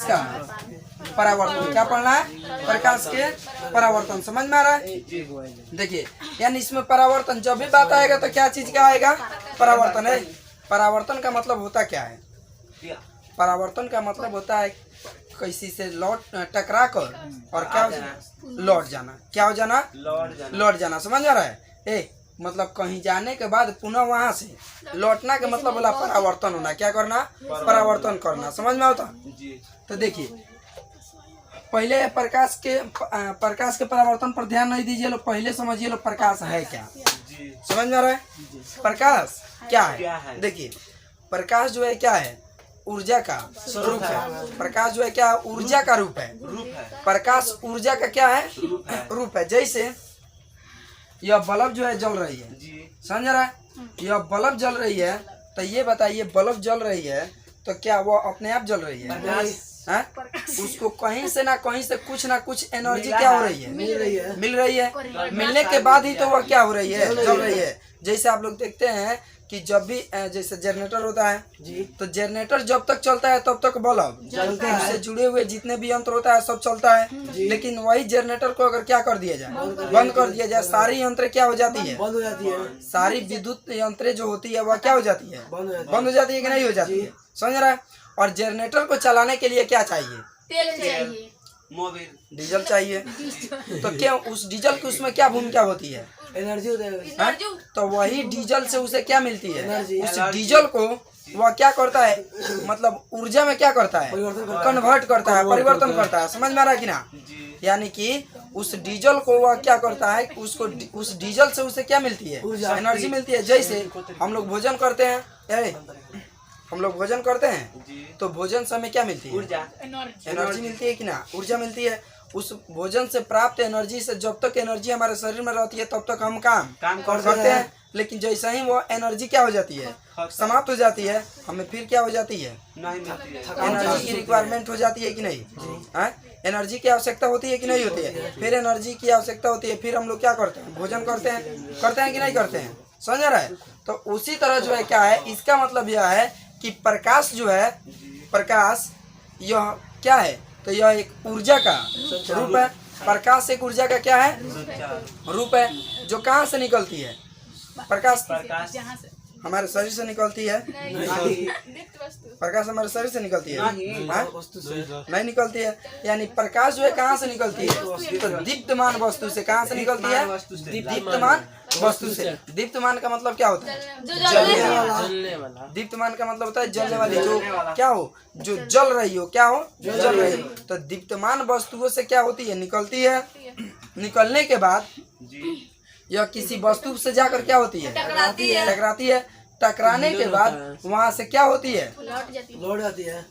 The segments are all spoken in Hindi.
किसका? परावर्तन। क्या पढ़ना है? प्रकाश के परावर्तन। समझ में आ रहा है? देखिए, यानी इसमें परावर्तन जब भी बात आएगा तो क्या चीज का आएगा? परावर्तन है। परावर्तन का मतलब होता क्या है? परावर्तन का मतलब होता है किसी से टकरा कर और क्या हो जाना? लौट जाना। क्या हो जाना? लौट जाना। समझ आ रहा है? मतलब कहीं जाने के बाद पुनः वहां से लौटना का मतलब बोला परावर्तन होना। क्या करना? परावर्तन करना। समझ में आता? तो देखिए, पहले प्रकाश के परावर्तन पर ध्यान नहीं दीजिए लोग, पहले समझिए लोग प्रकाश है क्या। समझ में आ रहा है? प्रकाश क्या है? देखिए, प्रकाश जो है क्या है? ऊर्जा का रूप है। प्रकाश जो है क्या? ऊर्जा का रूप है। प्रकाश ऊर्जा का क्या है? रूप है। जैसे यह बल्ब जो है जल रही है, समझ रहा है? यह बल्ब जल रही है, तो ये बताइए, बल्ब जल रही है तो क्या वो अपने आप जल रही है? उसको कहीं से ना कहीं से कुछ ना कुछ एनर्जी क्या हो रही है? मिल रही है। मिलने के बाद ही तो वह क्या हो रही है? जल रही है। जैसे आप लोग देखते हैं कि जब भी जैसे जनरेटर होता है जी, तो जनरेटर जब तक चलता है तब तक बल्ब जलता है, उससे जुड़े हुए जितने भी यंत्र होता है सब चलता है। लेकिन वही जनरेटर को अगर क्या कर दिया जाए? बंद कर दिया जाए, सारी यंत्र क्या हो जाती है? बंद हो जाती है। सारी विद्युत यंत्र जो होती है वह क्या हो जाती है? बंद हो जाती है कि नहीं हो जाती है? समझ रहा है? और जनरेटर को चलाने के लिए क्या चाहिए? तेल चाहिए, मोबिल, डीजल चाहिए। तो क्या उस डीजल की उसमें क्या भूमिका होती है? एनर्जी होता है। तो वही डीजल से उसे क्या मिलती है? उस डीजल को वह क्या करता है? मतलब ऊर्जा में क्या करता है? कन्वर्ट करता है, परिवर्तन करता है। समझ में आ रहा है कि ना? यानी कि उस डीजल को वह क्या करता है? उसको उस डीजल से उसे क्या मिलती है? एनर्जी मिलती है। जैसे हम लोग भोजन करते हैं, हम लोग भोजन करते हैं तो भोजन से हमें क्या मिलती है? एनर्जी मिलती है कि ना? ऊर्जा मिलती है। उस भोजन से प्राप्त एनर्जी से जब तक एनर्जी हमारे शरीर में रहती है तब तक हम काम करते हैं। लेकिन जैसे ही वो एनर्जी क्या हो जाती है? समाप्त हो जाती है, हमें फिर क्या हो जाती है? एनर्जी की रिक्वायरमेंट हो जाती है कि नहीं? एनर्जी की आवश्यकता होती है कि नहीं होती है? फिर एनर्जी की आवश्यकता होती है, फिर हम लोग क्या करते हैं? भोजन करते हैं कि नहीं करते हैं? समझ रहा है? तो उसी तरह जो है क्या है, इसका मतलब यह है कि प्रकाश जो है, प्रकाश यह क्या है? तो यह एक ऊर्जा का रूप है। प्रकाश एक ऊर्जा का क्या है? रूप है, जो कहाँ से निकलती है? प्रकाश हमारे शरीर से निकलती है? प्रकाश हमारे शरीर से निकलती है? नहीं निकलती है। यानी प्रकाश जो है कहाँ से निकलती है? तो दीप्तमान वस्तु से। कहाँ से निकलती है? दीप्तमान वस्तु से। दीप्तमान का मतलब क्या होता है? जलने वाला। दीप्तमान का मतलब होता है जलने वाली, जो क्या हो? जो जल रही हो। क्या हो? जल रही हो। तो दीप्तमान वस्तुओं से क्या होती है? निकलती है। निकलने के बाद यह किसी वस्तु से जाकर क्या होती है? टकराती है। टकराने के बाद वहाँ से क्या होती है? लौट जाती है।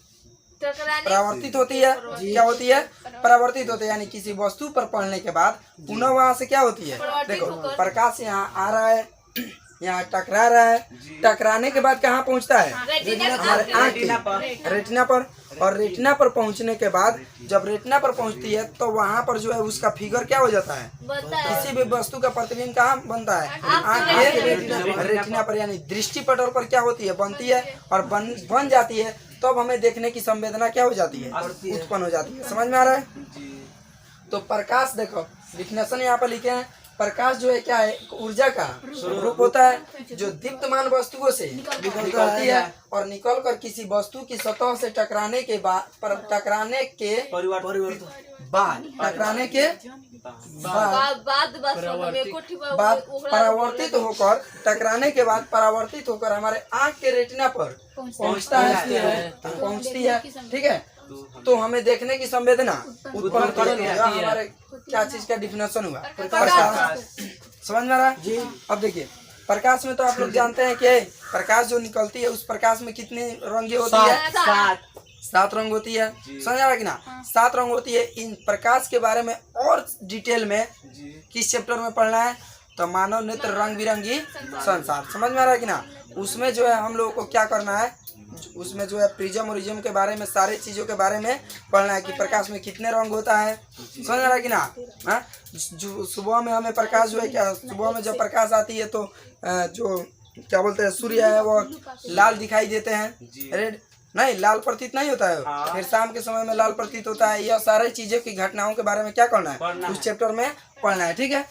परावर्तित होती है। क्या होती है? परावर्तित होती है। यानी किसी वस्तु पर पड़ने के बाद पुनः वहाँ से क्या होती है? देखो, प्रकाश यहाँ आ रहा है, यहाँ टकरा रहा है, टकराने के बाद कहाँ पहुँचता है? हमारे आँख के रेटिना पर। और रेटिना पर पहुँचने के बाद जब रेटिना पर पहुँचती है तो वहाँ पर जो है उसका फिगर क्या हो जाता है? किसी भी वस्तु का प्रतिबिंब कहाँ बनता है? आँख के रेटिना पर, यानी दृष्टि पटल पर क्या होती है? बनती है। और बन जाती है, तब तो हमें देखने की संवेदना क्या हो जाती है? उत्पन्न हो जाती है। समझ में आ रहा है? तो प्रकाश देखो, डिफिनेशन यहाँ पर लिखे हैं। प्रकाश जो है क्या है? ऊर्जा का रूप होता है जो दीप्तमान वस्तुओं से निकलती है और निकलकर किसी वस्तु की सतह से टकराने के बाद परावर्तित होकर हमारे आँख के रेटिना पर पहुँचती है। ठीक है? तो हमें देखने की संवेदना उत्पन्न करती है। हमारे क्या चीज का डिफिनेशन हुआ? प्रकाश। समझ में आ रहा है? अब देखिए, प्रकाश में तो आप लोग जानते हैं कि प्रकाश जो निकलती है उस प्रकाश में कितनी रंगें होती है? 7 रंग होती है। समझ आ रहा है कि ना? 7 रंग होती है। इन प्रकाश के बारे में और डिटेल में किस चैप्टर में पढ़ना है? तो मानव नेत्र रंग बिरंगी संसार। समझ में आ रहा है कि ना? उसमें जो है हम लोगों को क्या करना है? उसमें जो है प्रिज्म और इज्म के बारे में, सारे चीजों के बारे में पढ़ना है कि प्रकाश में कितने रंग होता है। समझ आ रहा है कि ना? जो सुबह में हमें प्रकाश जो है क्या, सुबह में जब प्रकाश आती है तो जो क्या बोलते हैं सूर्य है वो लाल दिखाई देते हैं, रेड। नहीं लाल प्रतीत नहीं होता है। फिर शाम के समय में लाल प्रतीत होता है। यह सारी चीजों की घटनाओं के बारे में क्या करना है, उस चैप्टर में पढ़ना है। ठीक है,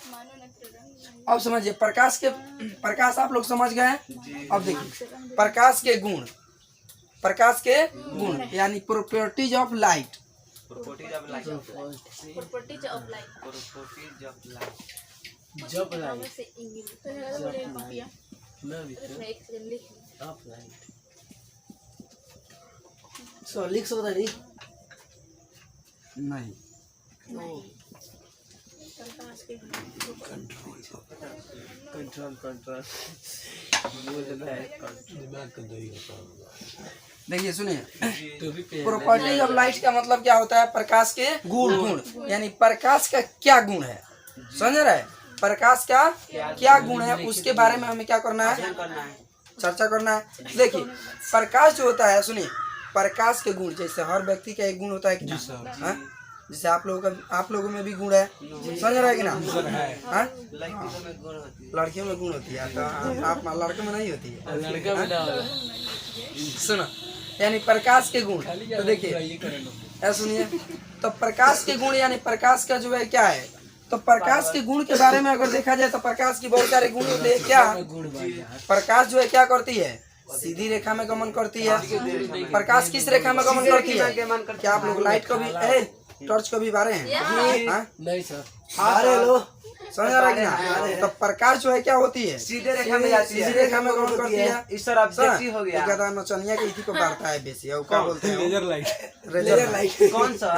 अब समझिए प्रकाश आप लोग समझ गए। अब देखिए प्रकाश के गुण यानी प्रॉपर्टीज ऑफ लाइट। सो लिख सकता नहीं। नहीं कंट्रोल देखिए सुनिए, प्रॉपर्टीज ऑफ लाइट का मतलब क्या होता है, प्रकाश के गुण यानी प्रकाश का क्या गुण है, समझ रहे हैं। प्रकाश का क्या गुण है उसके बारे में हमें क्या करना है, चर्चा करना है। देखिए प्रकाश जो होता है, सुनिए प्रकाश के गुण, जैसे हर व्यक्ति का एक गुण होता है कि हाँ? जैसे आप लोगों में भी गुण है, समझ रहे हैं कि ना। हाँ? लड़कियों में गुण होती है, तो आप लड़कों में नहीं होती है। सुनो, यानी प्रकाश के गुण। तो देखिए सुनिए, तो प्रकाश के गुण यानी प्रकाश का जो है क्या है, तो प्रकाश के गुण के बारे में अगर देखा जाए तो प्रकाश की बहुत सारे गुण होते हैं। क्या प्रकाश जो है क्या करती है, सीधी रेखा में गमन करती है। प्रकाश किस रेखा में गमन करती है, क्या आप लोग लाइट को भी टॉर्च को भी बारे हैं? नहीं सर, अरे लो समझ रहा है ना। तो प्रकाश जो है क्या होती है, सीधे रेखा में जाती है, सीधी रेखा में गमन करती है। इस सर ऑब्जेक्टिव हो गया। कहता है नचनिया के इसी को बांटता है बेसी, और क्या बोलते हैं, लेजर लाइट। कौन सा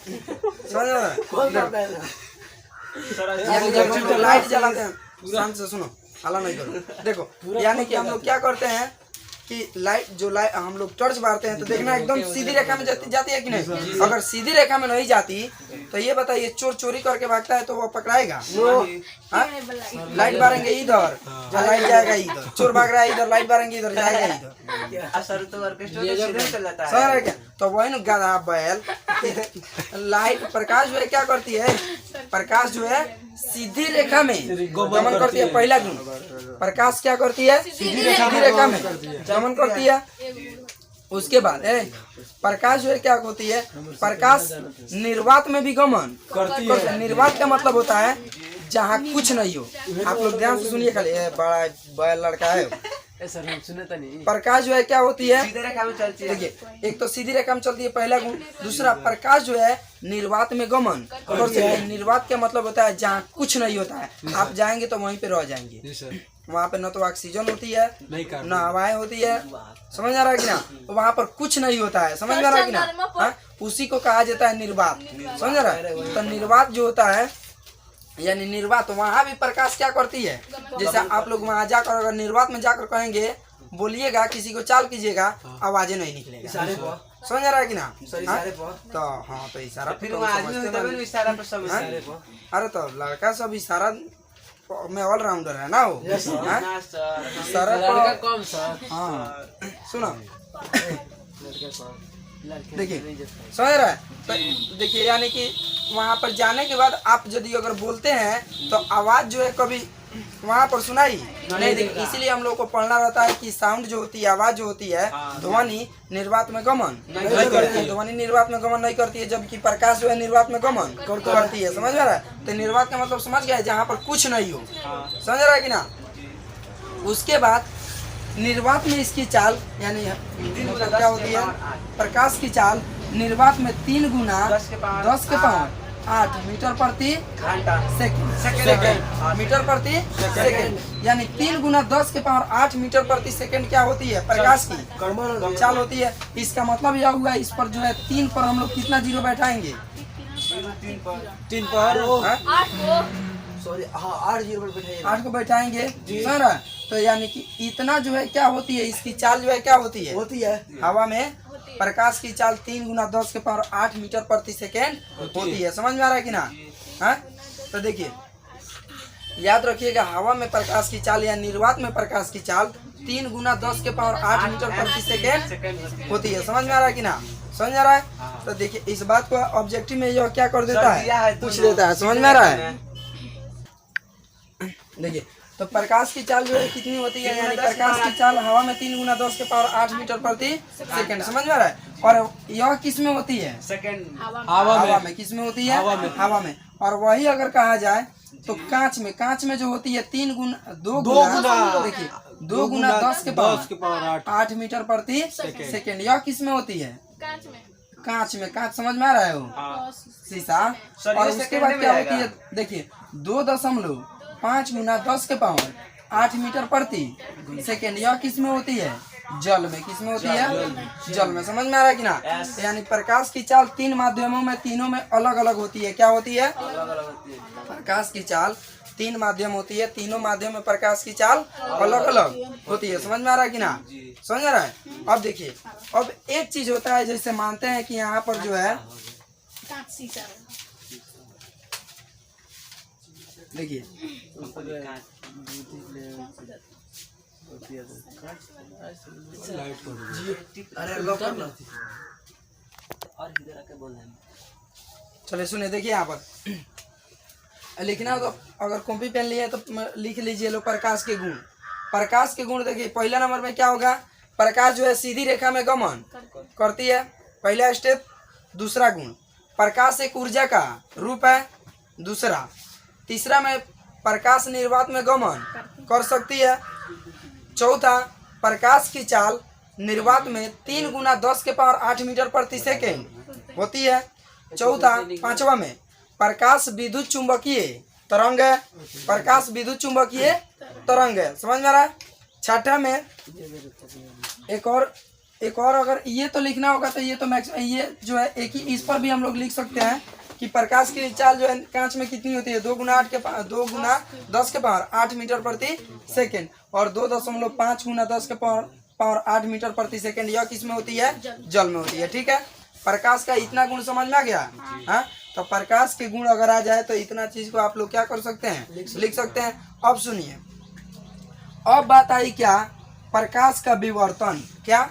समझ रहा है। कौन करता है? यानी जब हम लोग लाइट जलाते हैं, शांत से सुनो, हल्ला नहीं करो। देखो यानी कि हम लोग क्या करते हैं कि लाइट हम लोग टॉर्च मारते हैं तो देखना एकदम सीधी रेखा में जाती है कि नहीं। अगर सीधी रेखा में नहीं जाती तो ये बताइए चोर चोरी करके भागता है तो वो पकड़ाएगा। लाइट बारेंगे इधर, लाइट जाएगा इधर, चोर भाग रहा है इधर, लाइट बारेंगे इधर, जाएगा इधर। सर तो ऑर्केस्ट्रा तो सीधे चल जाता समझ है। रहे क्या, तो वही ना गधा बैल। लाइट प्रकाश जो है क्या करती है, प्रकाश जो है सीधी रेखा में गमन करती है। पहला गुण, प्रकाश क्या करती है, सीधी रेखा में गमन करती है। उसके बाद प्रकाश जो है क्या होती है, प्रकाश निर्वात में भी गमन करती है। निर्वात का मतलब होता है जहाँ कुछ नहीं हो। आप लोग ध्यान से सुनिए, खाली बड़ा लड़का है। सर हम सुने तो नहीं। प्रकाश जो है क्या होती है, सीधे रेखा में चलती है। देखिए एक तो सीधी रेखा में चलती है, पहला गुण। दूसरा प्रकाश जो है निर्वात में गमन करती है। निर्वात का मतलब होता है जहाँ कुछ नहीं होता है, आप जाएंगे तो वहीं पे रह जाएंगे। वहाँ पे न तो ऑक्सीजन होती है न हवाएं होती है, समझ आ रहा है कि ना। वहाँ पर कुछ नहीं होता है, समझ आ रहा है कि ना। हाँ? उसी को कहा जाता है निर्वात, समझ रहा है। तो निर्वात जो होता है यानी निर्वात, वहाँ भी प्रकाश क्या करती है। जैसे आप लोग वहाँ जाकर अगर निर्वात में जाकर कहेंगे, बोलिएगा किसी को चाल कीजिएगा, आवाजें नहीं निकलेगा, समझ रहा है कि ना। तो हाँ तो इशारा फिर वहाँ आदमी होता है इशारा पर समझ। अरे तो लड़का सब इशारा में ऑलराउंडर है ना वो। ना सर, इशारा लड़का कम सर। हाँ सुनो, देखिए समझ रहा है। तो देखिए यानी कि वहाँ पर जाने के बाद आप यदि अगर बोलते हैं तो आवाज जो है कभी वहाँ पर सुनाई नहीं देगी। इसीलिए हम लोग को पढ़ना रहता है कि साउंड जो होती है, आवाज जो होती है, ध्वनि निर्वात में गमन नहीं करती है। ध्वनि निर्वात में गमन नहीं करती है, जबकि प्रकाश जो है निर्वात में गमन करती है, समझ रहा है। तो निर्वात का मतलब समझ गया, जहाँ पर कुछ नहीं हो, समझ रहा है कि ना। उसके बाद निर्वात में इसकी चाल यानी मतलब क्या होती है, प्रकाश की चाल निर्वात में 3 गुना 10 के पावर 8 मीटर प्रति सेकंड मीटर प्रति सेकंड, यानी 3 गुना 10 के पावर 8 मीटर प्रति सेकंड क्या होती है, प्रकाश की चाल होती है। इसका मतलब यह हुआ, इस पर जो है 3 पर हम लोग कितना जीरो बैठाएंगे, 3 पर सॉरी हाँ 8 जीरो पर बैठाइए। 8 को बैठाएंगे, समझ रहा है। तो यानी कि इतना जो है क्या होती है, इसकी चाल जो है क्या होती है हवा में प्रकाश की चाल 3 गुना 10 के पावर 8 मीटर प्रति सेकेंड होती है, समझ में आ रहा है कि ना। हाँ तो देखिए याद रखिएगा, हवा में प्रकाश की चाल या निर्वात में प्रकाश की चाल 3 गुना 10 के पावर 8 मीटर प्रति सेकेंड होती है, समझ में आ रहा है कि ना, समझ आ रहा है। तो देखिए इस बात को ऑब्जेक्टिव में यह क्या कर देता है, पूछ देता है, समझ में आ रहा है। देखिए तो प्रकाश की चाल जो है कितनी होती है, यानी प्रकाश की चाल हवा में 3 गुना 10 के पावर 8 मीटर प्रति सेकंड, समझ में आ रहा है। और यह किस में होती है, सेकंड हवा में। किस में होती है, हवा में। और वही अगर कहा जाए तो कांच में जो होती है 2 गुना, देखिए 2 गुना 10 के पावर 8 मीटर प्रति सेकंड। यह किस में होती है, कांच में। कांच समझ में आ रहा है वो, शीशा। और उसके बाद क्या होती है, देखिए 2.5 गुना 10 के पावर 8 मीटर प्रति सेकंड। यह किस में होती है, जल में। किस में होती है, जल में। समझ में आ रहा है कि ना। यानी प्रकाश की चाल 3 माध्यमों में, तीनों में अलग अलग होती है। क्या होती है, प्रकाश की चाल 3 माध्यम होती है, तीनों माध्यम में प्रकाश की चाल अलग अलग होती है। समझ में आ रहा है कि ना, समझ आ रहा है। अब देखिए, अब एक चीज होता है, जैसे मानते हैं कि यहाँ पर जो है, देखिए अरे लो करना। और इधर आके बोल रहे चलिए सुनिए, देखिए यहाँ पर लिखना हो तो अगर कॉपी पेन लिए तो लिख लीजिए लो प्रकाश के गुण। प्रकाश के गुण देखिए, पहला नंबर में क्या होगा, प्रकाश जो है सीधी रेखा में गमन करती है, पहला स्टेप। दूसरा गुण, प्रकाश एक ऊर्जा का रूप है, दूसरा। तीसरा में प्रकाश निर्वात में गमन कर सकती है। चौथा, प्रकाश की चाल निर्वात में 3 गुना 10 के पावर 8 मीटर प्रति सेकेंड होती है। चौथा, पांचवा में प्रकाश विद्युत चुंबकीय तरंग है, प्रकाश विद्युत चुंबकीय तरंग है। समझ में आ रहा है। छठा में एक और अगर ये तो लिखना होगा तो ये तो ये जो है एक ही, इस पर भी हम लोग लिख सकते हैं कि प्रकाश की चाल जो है कांच में कितनी होती है, 2 गुना 10 के पावर 8 मीटर प्रति सेकेंड, और 2.5 गुना 10 के पावर 8 मीटर प्रति सेकेंड। यह किस में होती है, जल में होती है। ठीक है, प्रकाश का इतना गुण समझ में आ गया। हाँ, तो प्रकाश के गुण अगर आ जाए तो इतना चीज को आप लोग क्या कर सकते हैं, लिख सकते हैं। अब सुनिए, अब बात आई क्या, प्रकाश का विवर्तन। क्या,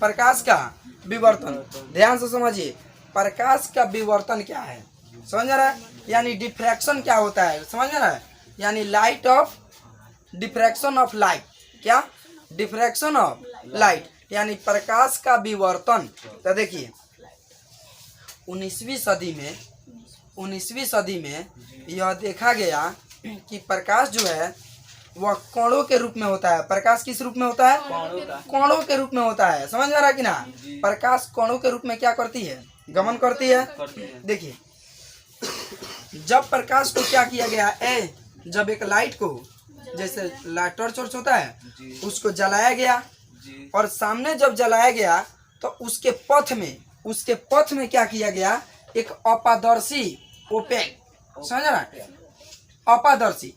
प्रकाश का विवर्तन। ध्यान से समझिए, प्रकाश का विवर्तन क्या है, समझ आ रहा है। यानी डिफ्रैक्शन क्या होता है, समझ आ रहा है। यानी light of diffraction of light. क्या, डिफ्रैक्शन ऑफ लाइट, यानी प्रकाश का विवर्तन। तो देखिए 19वीं सदी में यह देखा गया कि प्रकाश जो है वह कणों के रूप में होता है। प्रकाश किस रूप में होता है, कणों के रूप में होता है। समझ में आ रहा है कि ना। प्रकाश कणों के रूप में क्या करती है, गमन करती है। देखिए, जब प्रकाश को क्या किया गया, जब एक लाइट को, जैसे टॉर्च होता है, उसको जलाया गया, और सामने जब जलाया गया तो उसके पथ में क्या किया गया, एक अपारदर्शी ओपेक, समझ रहा है, अपारदर्शी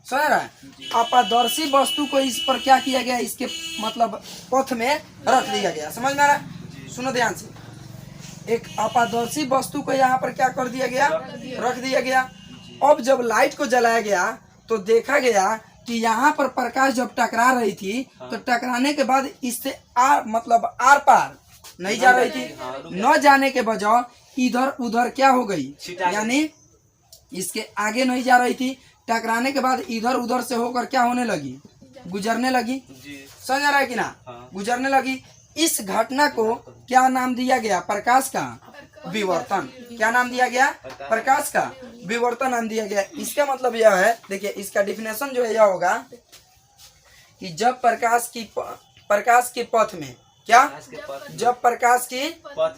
समझ रहा है, अपारदर्शी वस्तु को इस पर क्या किया गया, इसके मतलब पथ में रख दिया गया। समझ में आ रहा है। सुनो ध्यान से, एक अपारदर्शी वस्तु को यहाँ पर क्या कर दिया गया, रख दिया गया। अब जब लाइट को जलाया गया तो देखा गया कि यहाँ पर प्रकाश जब टकरा रही थी तो टकराने के बाद इससे आर पार नहीं जा रही थी, न जाने के बजाय इधर उधर क्या हो गई, यानी इसके आगे नहीं जा रही थी, टकराने के बाद इधर उधर से होकर क्या होने लगी, गुजरने लगी। समझ आ रहा है कि ना, गुजरने लगी। इस घटना को क्या नाम दिया गया, प्रकाश का विवर्तन। क्या नाम दिया गया, प्रकाश का विवर्तन नाम दिया गया। इसका मतलब यह है, देखिए इसका डिफिनेशन जो है यह होगा कि जब प्रकाश के पथ में क्या, जब प्रकाश के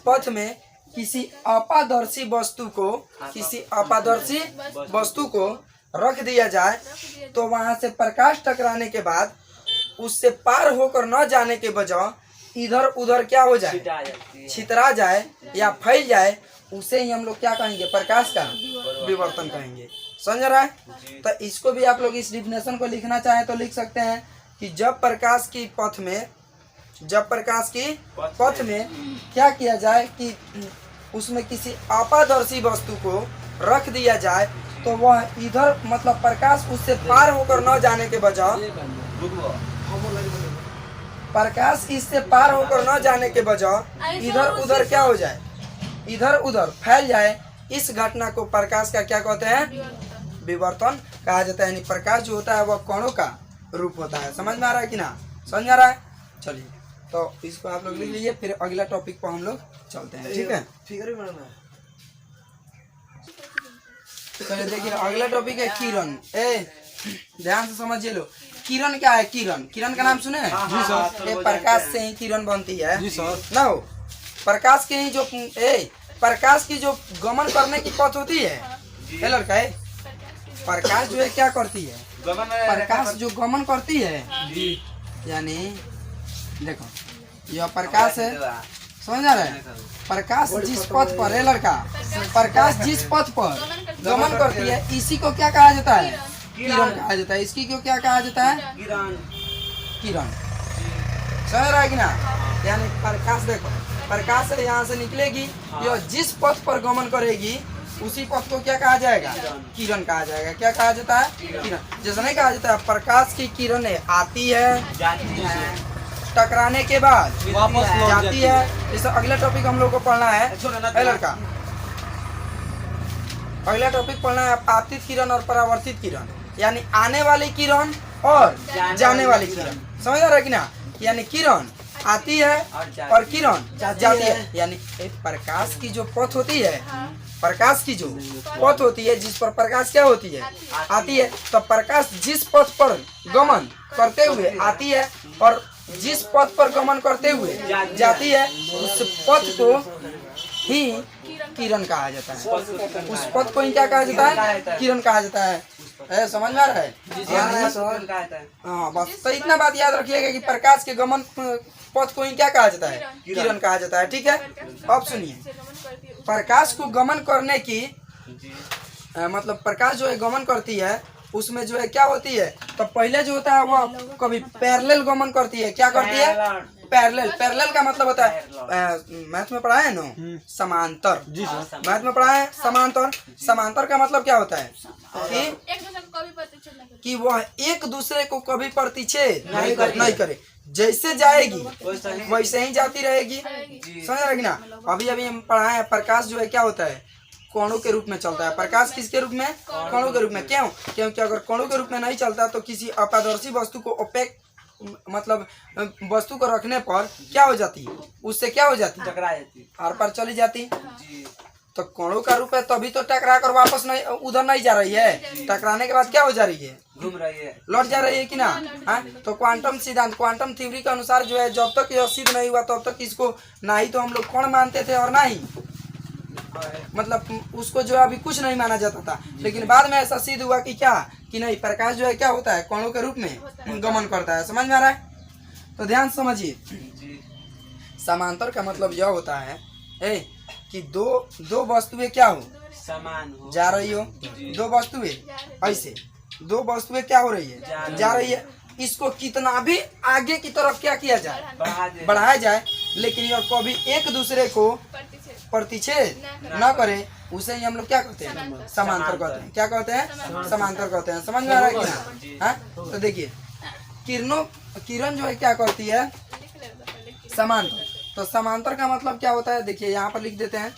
पथ में किसी अपारदर्शी वस्तु को रख दिया जाए तो वहां से प्रकाश टकराने के बाद उससे पार होकर न जाने के बजाय इधर उधर क्या हो जाए, छितरा जाए या फैल जाए, उसे ही हम लोग क्या कहेंगे, प्रकाश का विवर्तन कहेंगे। समझ रहा है। तो इसको भी आप लोग इस डिफिनेशन को लिखना चाहें तो लिख सकते हैं कि जब प्रकाश की पथ में क्या किया जाए कि उसमें किसी अपारदर्शी वस्तु को रख दिया जाए तो वह इधर मतलब प्रकाश उससे पार होकर न जाने के बजाय, प्रकाश इससे पार होकर न जाने के बजाय इधर उधर क्या हो जाए, इधर उधर फैल जाए। इस घटना को प्रकाश का क्या कहते हैं, विवर्तन कहा जाता है, यानी प्रकाश जो होता है वह कणों का रूप होता है। समझ में आ रहा है कि ना? समझ में आ रहा है? चलिए तो इसको आप लोग लिख लीजिए, फिर अगला टॉपिक पर हम लोग चलते हैं, ठीक है? फिगर भी बनाना है। चलिए देखिए अगला टॉपिक है किरण। ध्यान से समझिए लो, किरण क्या है? किरण, किरण का नाम सुने हैं? जी सर। ये प्रकाश से ही किरण बनती है। जी सर। ना हो, प्रकाश के ही जो प्रकाश की जो गमन करने की पथ होती है, ये लड़का है, प्रकाश जो है क्या करती है? प्रकाश जो गमन करती है, यानी देखो यह प्रकाश है, समझ आ रहा है? प्रकाश जिस पथ पर है लड़का, प्रकाश जिस पथ पर गमन करती है, इसी को क्या कहा जाता है? किरण कहा जाता है। इसकी को क्या कहा जाता है? किरण। समझ रहा है कि ना? यानी प्रकाश देखो, प्रकाश से यहाँ से निकलेगी, यह जिस पथ पर गमन करेगी उसी पथ को क्या कहा जाएगा? किरण कहा जाएगा। क्या कहा जाता है? किरण। जैसे नहीं कहा जाता है प्रकाश की किरणें आती है, टकराने के बाद वापस लौट जाती है। जैसे अगला टॉपिक हम लोग को पढ़ना है, ए लड़का, अगला टॉपिक पढ़ना है आपतित किरण और परावर्तित किरण, यानी आने वाली किरण और जाने वाली किरण। समझ आ रहा है कि ना? यानी किरण आती है और किरण जाती है। यानी प्रकाश की जो पथ होती है, प्रकाश की जो पथ होती है, जिस पर प्रकाश क्या होती है? आती है। तो प्रकाश जिस पथ पर गमन करते हुए आती है और जिस पथ पर गमन करते हुए जाती है, उस पथ को ही किरण कहा जाता है। उस पथ को ही क्या कहा जाता है? किरण कहा जाता है। समझ में आ रहा है? हाँ बस, तो इतना बात याद रखिएगा कि प्रकाश के गमन पथ को ही क्या कहा जाता है? किरण कहा जाता है, ठीक है? अब सुनिए, प्रकाश को गमन करने की मतलब प्रकाश जो है गमन करती है, उसमें जो है क्या होती है? तो पहले जो होता है वो कभी पैरेलल गमन करती है। क्या करती है? पैरेलल। पैरेलल का मतलब होता है, मैथ में पढ़ा है ना, समांतर। जी सर। मैथ में पढ़ा है समांतर। समांतर का मतलब क्या होता है? कि वह एक दूसरे को कभी प्रतिच्छेद नहीं करे। जैसे जाएगी वैसे ही जाती रहेगी। समझ रहे कि ना? अभी हम पढ़ा है प्रकाश जो है क्या होता है? कणों के रूप में चलता है। प्रकाश किसके रूप में? कणों के रूप में। क्यों? क्योंकि अगर कणों के रूप में नहीं चलता तो किसी अपारदर्शी वस्तु को ओपेक मतलब वस्तु को रखने पर क्या हो जाती है? उससे क्या हो जाती है? टकरा जाती, आर पार चली जाती। तो कणों का रूप है, तभी तो टकरा कर वापस नहीं उधर नहीं जा रही है। टकराने के बाद क्या हो जा रही है? घूम रही है, लौट जा रही है कि ना? हाँ, तो क्वांटम सिद्धांत, क्वांटम थ्योरी के अनुसार जो है, जब तक यह सिद्ध नहीं हुआ तब तक इसको ना ही तो हम लोग कण मानते थे और ना ही मतलब उसको जो है अभी कुछ नहीं माना जाता था। लेकिन बाद में ऐसा सिद्ध हुआ कि क्या, कि नहीं, प्रकाश जो है क्या होता है? कणों के रूप में गमन करता है। समझ में आ रहा है? तो ध्यान समझिए, समांतर का मतलब यह होता है कि दो वस्तुएं क्या हो? समान हो, जा रही हो। दो वस्तुएं ऐसे, दो वस्तुएं क्या हो रही है? जा रही है। इसको कितना भी आगे की तरफ क्या किया जाए? बढ़ाया जाए, लेकिन यह कभी एक दूसरे को प्रतिच्छेद न करे, उसे ही हम लोग क्या कहते हैं? समांतर कहते हैं। क्या कहते हैं? समांतर कहते हैं। समझ में आ रहा है कि ना? हाँ, तो देखिए किरण जो है क्या करती है? समांतर। तो समांतर का मतलब क्या होता है? देखिए यहाँ पर लिख देते हैं।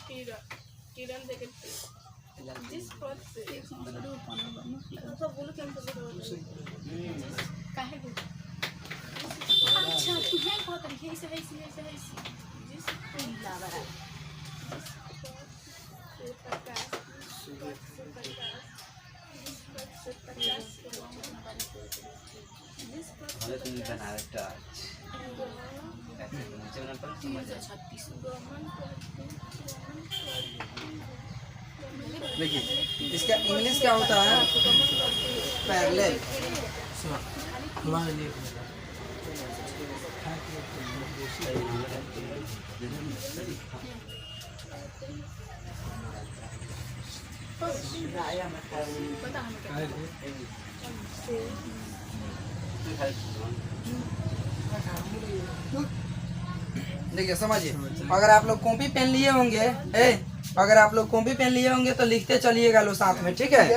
देखिए इसका इंग्लिश क्या होता है? पैरेलल। देखिए समझिए, अगर आप लोग कॉपी पेन लिए होंगे, अगर आप लोग कॉपी पेन लिए होंगे तो लिखते चलिएगा लो साथ में, ठीक है?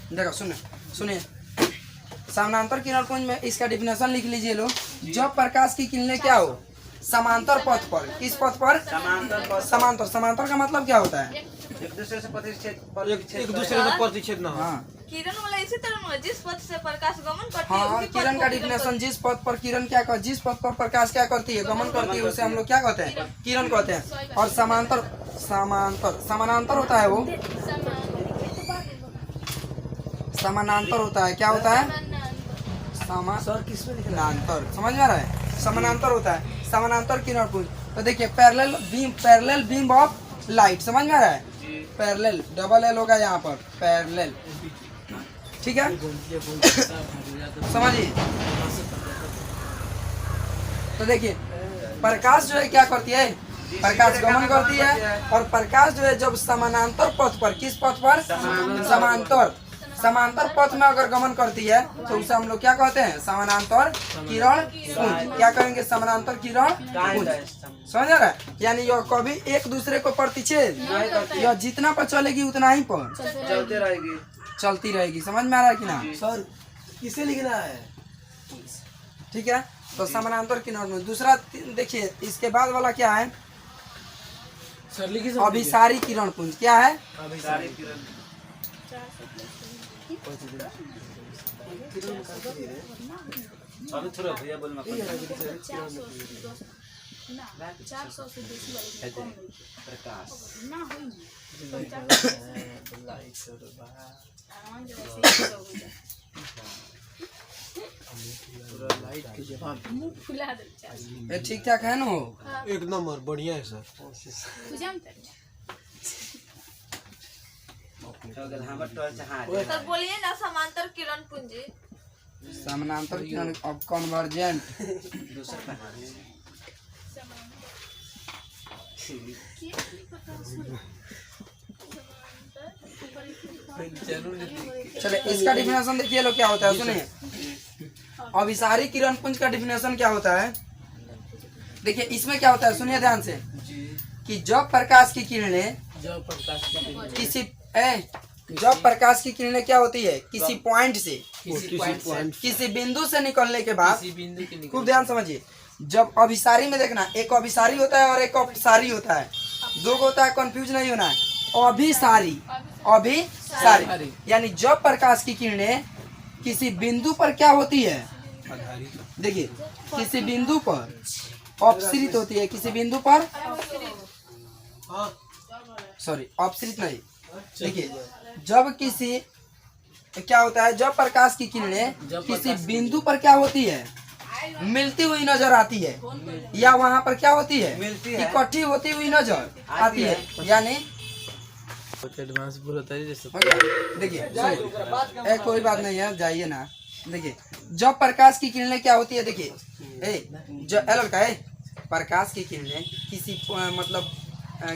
देखो सुनिए, समानांतर किरण पुंज में इसका डिफिनेशन लिख लीजिए लो। जब प्रकाश की किरणें क्या हो? समांतर पथ पर। किस पथ पर? समांतर। समांतर का मतलब क्या होता है? एक दूसरे से प्रतिच्छेद एक दूसरे से प्रतिच्छेद ना हो। हाँ किरण वाला इसी तरह ना जिस पथ से प्रकाश गमन करती है हाँ, उसी पथ किरण को का किरण डिफिनेशन जिस पथ पर किरण क्या कर जिस पथ पर प्रकाश क्या करती है गमन करती है उसे हम लोग क्या कहते हैं किरण कहते हैं। और समांतर समांतर समानांतर होता है वो समानांतर होता है क्या होता है सर किस पे लिखना समानांतर समझ में आ रहा है समानांतर होता है समानांतर किरण पुंज। तो देखिए पैरेलल बीम ऑफ लाइट समझ में आ रहा है पैरेलल डबल एल होगा यहाँ पर पैरेलल ठीक है समझिए। तो देखिए प्रकाश जो है क्या करती है प्रकाश गमन करती है और प्रकाश जो है जब समानांतर पथ पर किस पथ पर समांतर पथ में अगर गमन करती है तो उसे हम लोग क्या कहते हैं समानांतर किरण पुंज। क्या करेंगे समानांतर किरण पुंज समझ आ रहा है यानी यह कभी एक दूसरे को प्रतिच्छेद यह जितना पर चलेगी उतना ही पर चलते रहेगी। चलती रहेगी। समझ में आ रहा है कि ना सर किसे लिखना है? ठीक है। तो समानांतर किरण पुंज। दूसरा देखिए इसके बाद वाला क्या है सर लिखिए अभिसारी किरण पुंज। क्या है सारी किरण अभी थोड़ा भैया बोलना प्रकाश ये ठीक ठाक है ना हो एक नंबर बढ़िया है सर। हमर टॉर्च हाँ सर बोलिए ना समांतर किरण पुंजी समानांतर किरण अब कन्वर्जेंट दूसरा कहाँ है? चले इसका डिफिनेशन देखिए लोग क्या होता है सुनिए। अभिसारी किरण पुंज का डिफिनेशन क्या होता है देखिए इसमें क्या होता है सुनिए ध्यान से कि जब प्रकाश की किरणें जब प्रकाश की किरणें क्या होती है किसी पॉइंट से किसी बिंदु से निकलने के बाद खूब ध्यान समझिए। जब अभिसारी में देखना एक अभिसारी होता है और एक अपसारी होता है दो को होता है कंफ्यूज नहीं होना है। अभिसारी यानी जब प्रकाश की किरणें किसी बिंदु पर क्या होती है देखिए किसी बिंदु पर अपसरित होती है किसी बिंदु पर सॉरी अपसरित नहीं देखिए जब किसी क्या होता है जब प्रकाश की किरणें किसी बिंदु पर क्या होती है मिलती हुई नजर आती है या वहाँ पर क्या होती है मिलती है इकट्ठी होती हुई नजर आती है यानी एडवांस बोला था जैसे देखिए सुनिए, कोई बात नहीं है जाइए ना। देखिए जब प्रकाश की किरणें क्या होती है देखिए जो लड़का है प्रकाश की किरणें किसी मतलब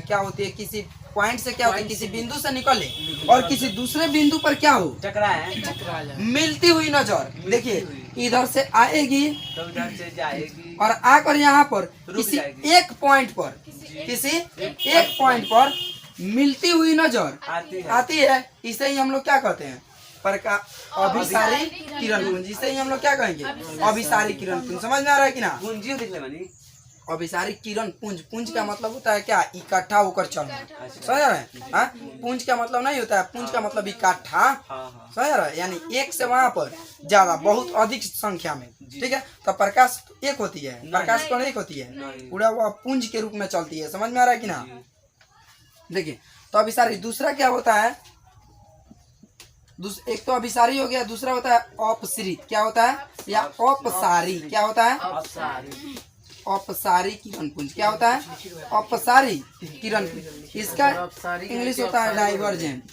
क्या होती है किसी पॉइंट से क्या होती है किसी बिंदु से निकले और किसी दूसरे बिंदु पर क्या हो चक्रा है मिलती हुई नजर देखिए इधर से आएगी तो उधर से जाएगी और आकर यहाँ पर रुक किसी जाएगी। एक पॉइंट पर मिलती हुई नजर आती है इसे ही हम लोग क्या कहते हैं अभिसारी किरण पुंज। इसे ही हम लोग क्या कहेंगे अभिसारी किरण पुंज। समझ में आ रहा है कि ना पूंजी दिखले बनी अभिसारी किरण पुंज। पुंज का मतलब होता है क्या इकट्ठा होकर चलना। समझ रहे हैं हाँ पुंज का मतलब नहीं होता है पुंज का मतलब इकट्ठा समझ रहे हैं यानी एक से वहाँ पर ज्यादा बहुत अधिक संख्या में। ठीक है तो प्रकाश एक होती है प्रकाश कण एक होती है पूरा वह पुंज के रूप में चलती है। समझ में आ रहा है कि ना। देखिए तो अभिसारी दूसरा क्या होता है एक तो अभिसारी हो गया दूसरा होता है अपसरित क्या होता है या अपसारी क्या होता है अपसारी किरण पुंज। क्या होता है अपसारी किरण पुंज। इसका इंग्लिश होता है divergent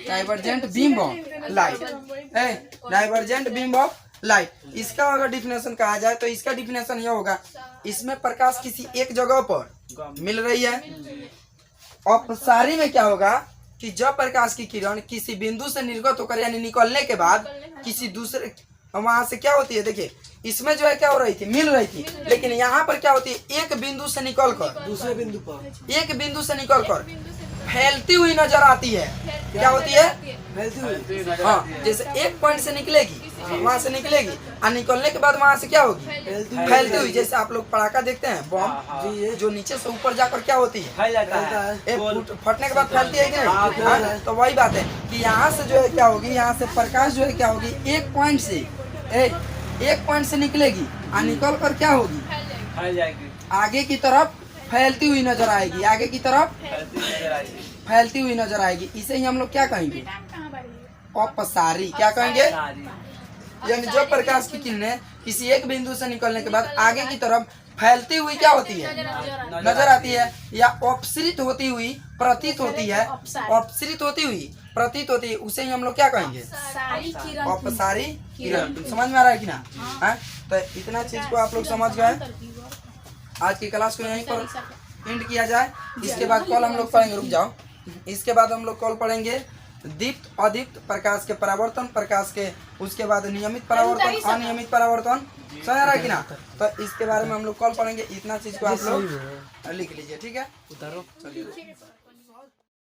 divergent beam of light divergent beam of light. इसका अगर डिफिनेशन कहा जाए तो इसका डिफिनेशन यह होगा इसमें प्रकाश किसी एक जगह पर मिल रही है। अपसारी में क्या होगा कि जब प्रकाश की किरण किसी बिंदु से निर्गत होकर यानी निकलने के बाद किसी दूसरे वहां से क्या होती है देखिए इसमें जो है क्या हो रही थी मिल रही थी लेकिन यहाँ पर क्या होती है एक बिंदु से निकल कर दूसरे बिंदु पर एक बिंदु से निकल कर फैलती हुई नजर आती है। क्या होती है? फैलती हुई हाँ, जैसे एक पॉइंट से निकलेगी, वहां से निकलेगी और निकलने के बाद वहां से क्या होगी? फैलती हुई। जैसे आप लोग पटाखा देखते हैं, बम जो नीचे से ऊपर जाकर क्या होती है? फैल जाता है एक फटने के बाद फैलती है कि नहीं? हाँ, तो वही बात है कि यहाँ से जो है क्या होगी, यहाँ से प्रकाश जो है क्या होगी, एक पॉइंट से निकलेगी और निकल कर क्या होगी? फैल जाएगी आगे की तरफ फैलती हुई नजर आएगी, आगे की तरफ फैलती नजर आएगी फैलती हुई नजर आएगी। इसे ही हम लोग क्या कहेंगे? अपसारी। क्या कहेंगे? सारी यानी जब प्रकाश की किरणें किसी एक बिंदु से निकलने के बाद आगे की तरफ फैलती हुई क्या होती है? नजर आती है, या अपसृत होती हुई प्रतीत होती है। अपसृत होती हुई प्रतीत होती है, उसे ही हम लोग क्या कहेंगे? अपसारी किरण। समझ में आ रहा है कि ना? हाँ, तो इतना चीज को आप लोग समझ गए। आज की क्लास को यहीं पर एंड किया जाए। इसके बाद कल हम लोग पढ़ेंगे, रुक जाओ, इसके बाद हम लोग कल पढ़ेंगे दीप्त अदीप्त प्रकाश के परावर्तन, प्रकाश के उसके बाद नियमित परावर्तन, अनियमित परावर्तन। समझ रहा है कि ना? तो इसके बारे में हम लोग कल पढ़ेंगे। इतना चीज को आप लोग लिख लीजिए, ठीक है? उतारो चलिए।